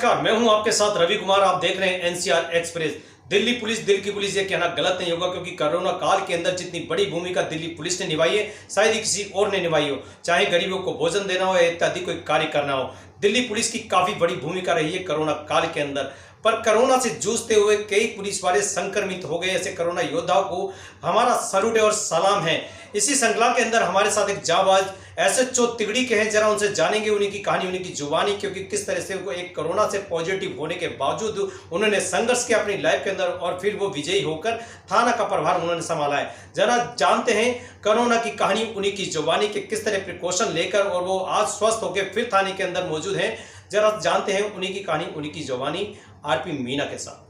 नमस्कार, मैं हूं आपके साथ रवि कुमार। आप देख रहे हैं एनसीआर एक्सप्रेस। दिल्ली पुलिस, दिल की पुलिस, ये कहना गलत नहीं होगा क्योंकि कोरोना काल के अंदर जितनी बड़ी भूमिका दिल्ली पुलिस ने निभाई है शायद ही किसी और ने निभाई हो। चाहे गरीबों को भोजन देना हो या इत्यादि कोई कार्य करना हो, दिल्ली पुलिस की काफी बड़ी भूमिका रही है कोरोना काल के अंदर। पर कोरोना से जूझते हुए कई पुलिस वाले संक्रमित हो गए। ऐसे कोरोना योद्धाओं को हमारा सैल्यूट और सलाम है। इसी श्रृंखला के अंदर हमारे साथ एक जाबाज एसएचओ तिगड़ी के हैं। जरा उनसे जानेंगे उन्हीं की कहानी, उन्हीं की जुबानी, क्योंकि किस तरह से उनको एक कोरोना से पॉजिटिव होने के बावजूद उन्होंने संघर्ष किया अपनी लाइफ के अंदर और फिर वो विजयी होकर थाना का प्रभार उन्होंने संभाला है। जरा जानते हैं कोरोना की कहानी उन्हीं की जुबानी के, किस तरह प्रिकॉशन लेकर और वो आज स्वस्थ होकर फिर थाने के अंदर मौजूद हैं। जरा जानते हैं उन्हीं की कहानी, उन्हीं की जुबानी आरपी मीना के साथ।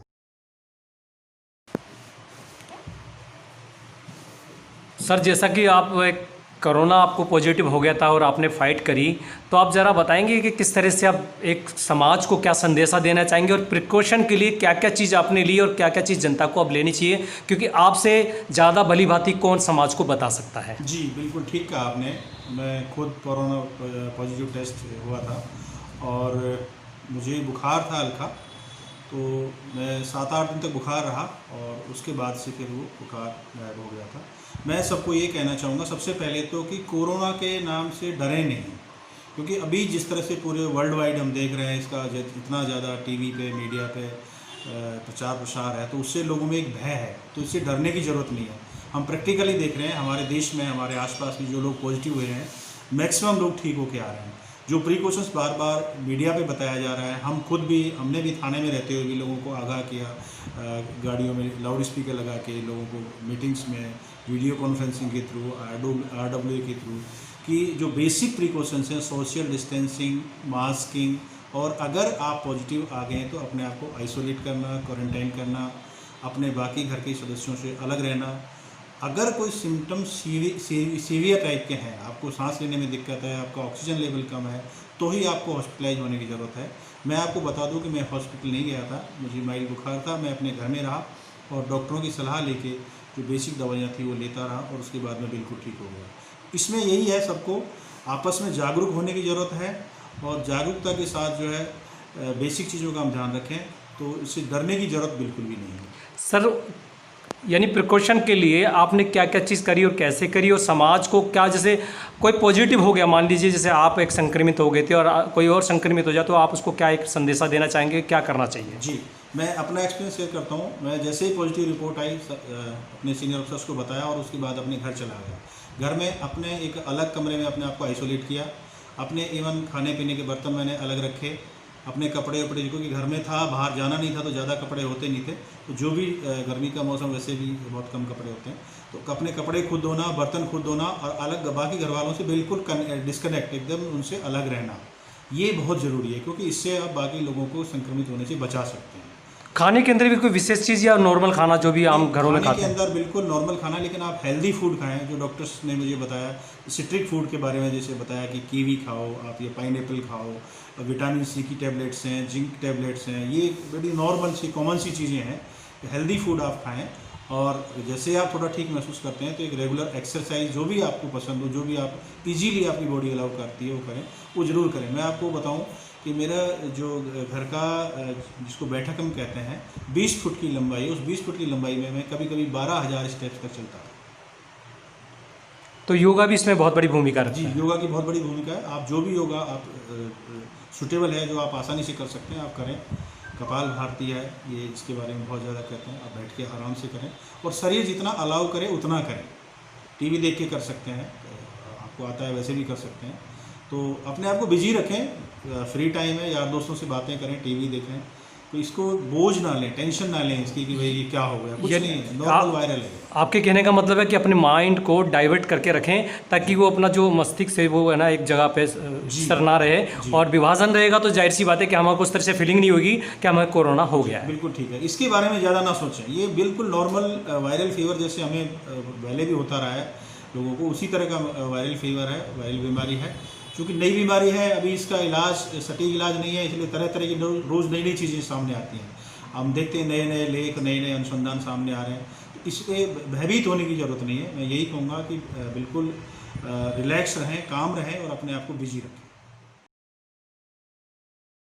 सर, जैसा कि आप कोरोना आपको पॉजिटिव हो गया था और आपने फाइट करी, तो आप ज़रा बताएंगे कि किस तरह से आप एक समाज को क्या संदेशा देना चाहेंगे और प्रिकॉशन के लिए क्या क्या चीज़ आपने ली और क्या क्या चीज़ जनता को अब लेनी चाहिए, क्योंकि आपसे ज़्यादा भली भांति कौन समाज को बता सकता है। जी बिल्कुल ठीक कहा आपने। मैं खुद कोरोना पॉजिटिव टेस्ट हुआ था और मुझे बुखार था हल्का, तो मैं 7-8 दिन तक बुखार रहा और उसके बाद से फिर वो बुखार गायब हो गया था। मैं सबको ये कहना चाहूँगा सबसे पहले तो कि कोरोना के नाम से डरें नहीं, क्योंकि अभी जिस तरह से पूरे वर्ल्ड वाइड हम देख रहे हैं इसका इतना ज़्यादा टीवी पे, मीडिया पे प्रचार प्रसार है, तो उससे लोगों में एक भय है, तो इससे डरने की ज़रूरत नहीं है। हम प्रैक्टिकली देख रहे हैं हमारे देश में, हमारे आसपास में जो लोग पॉजिटिव हुए हैं, मैक्सिमम लोग ठीक होके आ रहे हैं। जो प्रिकॉशंस बार बार मीडिया पे बताया जा रहा है, हम खुद भी, हमने भी थाने में रहते हुए भी लोगों को आगाह किया, गाड़ियों में लाउड स्पीकर लगा के लोगों को मीटिंग्स में वीडियो कॉन्फ्रेंसिंग के थ्रू, RWA के थ्रू, कि जो बेसिक प्रिकॉशंस हैं, सोशल डिस्टेंसिंग, मास्किंग, और अगर आप पॉजिटिव आ गए हैं तो अपने आप को आइसोलेट करना, क्वारंटाइन करना, अपने बाकी घर के सदस्यों से अलग रहना। अगर कोई सिम्टम्स सीवियर टाइप के हैं, आपको सांस लेने में दिक्कत है, आपका ऑक्सीजन लेवल कम है, तो ही आपको हॉस्पिटलाइज होने की ज़रूरत है। मैं आपको बता दूं कि मैं हॉस्पिटल नहीं गया था, मुझे माइल्ड बुखार था, मैं अपने घर में रहा और डॉक्टरों की सलाह लेके जो बेसिक दवाइयाँ थी वो लेता रहा और उसके बाद में बिल्कुल ठीक हो गया। इसमें यही है, सबको आपस में जागरूक होने की ज़रूरत है और जागरूकता के साथ जो है बेसिक चीज़ों का हम ध्यान रखें, तो इससे डरने की ज़रूरत बिल्कुल भी नहीं है। सर, यानी प्रिकॉशन के लिए आपने क्या क्या चीज़ करी और कैसे करी, और समाज को क्या, जैसे कोई पॉजिटिव हो गया, मान लीजिए जैसे आप एक संक्रमित हो गए थे और कोई और संक्रमित हो जाए, तो आप उसको क्या एक संदेशा देना चाहेंगे, क्या करना चाहिए? जी, मैं अपना एक्सपीरियंस शेयर करता हूँ। मैं जैसे ही पॉजिटिव रिपोर्ट आई अपने सीनियर अफसर्स को बताया और उसके बाद अपने घर चला गया। घर में अपने एक अलग कमरे में अपने आप को आइसोलेट किया, अपने इवन खाने पीने के बर्तन मैंने अलग रखे, अपने कपड़े वपड़े, क्योंकि घर में था, बाहर जाना नहीं था तो ज़्यादा कपड़े होते नहीं थे, तो जो भी गर्मी का मौसम वैसे भी बहुत कम कपड़े होते हैं, तो अपने कपड़े खुद धोना, बर्तन खुद धोना और अलग बाकी घर वालों से बिल्कुल डिस्कनेक्ट, एकदम उनसे अलग रहना, ये बहुत ज़रूरी है, क्योंकि इससे आप बाकी लोगों को संक्रमित होने से बचा सकते हैं। खाने के अंदर भी कोई विशेष चीज़ या नॉर्मल खाना जो भी आम घरों में खाते हैं? खाने के अंदर बिल्कुल नॉर्मल खाना, लेकिन आप हेल्दी फूड खाएं। जो डॉक्टर्स ने मुझे बताया, सिट्रिक फूड के बारे में जैसे बताया कि कीवी खाओ आप, या पाइनएप्पल खाओ, विटामिन सी की टैबलेट्स हैं, जिंक टैबलेट्स हैं, ये बड़ी नॉर्मल सी कॉमन सी चीज़ें हैं। हेल्दी फूड आप खाएँ और जैसे आप थोड़ा ठीक महसूस करते हैं तो एक रेगुलर एक्सरसाइज जो भी आपको पसंद हो, जो भी आप इजीली आपकी बॉडी अलाउ करती है वो करें, वो ज़रूर करें। मैं आपको बताऊं कि मेरा जो घर का, जिसको बैठक हम कहते हैं, 20 फुट की लंबाई, उस 20 फुट की लंबाई में मैं कभी कभी 12,000 स्टेप्स तक चलता है। तो योगा भी इसमें बहुत बड़ी भूमिका रखती है? जी, योगा की बहुत बड़ी भूमिका है। आप जो भी योगा आप सूटेबल है, जो आप आसानी से कर सकते हैं, आप करें। कपाल भारती है, ये इसके बारे में बहुत ज़्यादा कहते हैं, आप बैठ के आराम से करें और शरीर जितना अलाउ करे उतना करें। टीवी देख के कर सकते हैं, आपको आता है वैसे भी कर सकते हैं, तो अपने आप को बिजी रखें। फ्री टाइम है, यार दोस्तों से बातें करें, टीवी देखें, तो इसको बोझ ना लें, टेंशन ना लें इसकी कि भाई ये क्या हो गया, कुछ नहीं है, नॉर्मल वायरल है। आपके कहने का मतलब है कि अपने माइंड को डाइवर्ट करके रखें ताकि वो अपना जो मस्तिष्क है वो है ना एक जगह पे स्थिर ना रहे, और विभाजन रहेगा तो जाहिर सी बात है कि हमारे को उस तरह से फीलिंग नहीं होगी कि हमें कोरोना हो गया है। बिल्कुल ठीक है, इसके बारे में ज़्यादा ना सोचें। ये बिल्कुल नॉर्मल वायरल फीवर जैसे हमें पहले भी होता रहा है लोगों को, उसी तरह का वायरल फीवर है, वायरल बीमारी है। चूँकि नई बीमारी है, अभी इसका इलाज, सटीक इलाज नहीं है, इसलिए तरह तरह की रोज़ नई नई चीज़ें सामने आती हैं। हम देखते हैं नए नए लेख, नए नए अनुसंधान सामने आ रहे हैं, तो इससे भयभीत होने की ज़रूरत नहीं है। मैं यही कहूँगा कि बिल्कुल रिलैक्स रहें, काम रहें और अपने आप को बिजी रखें।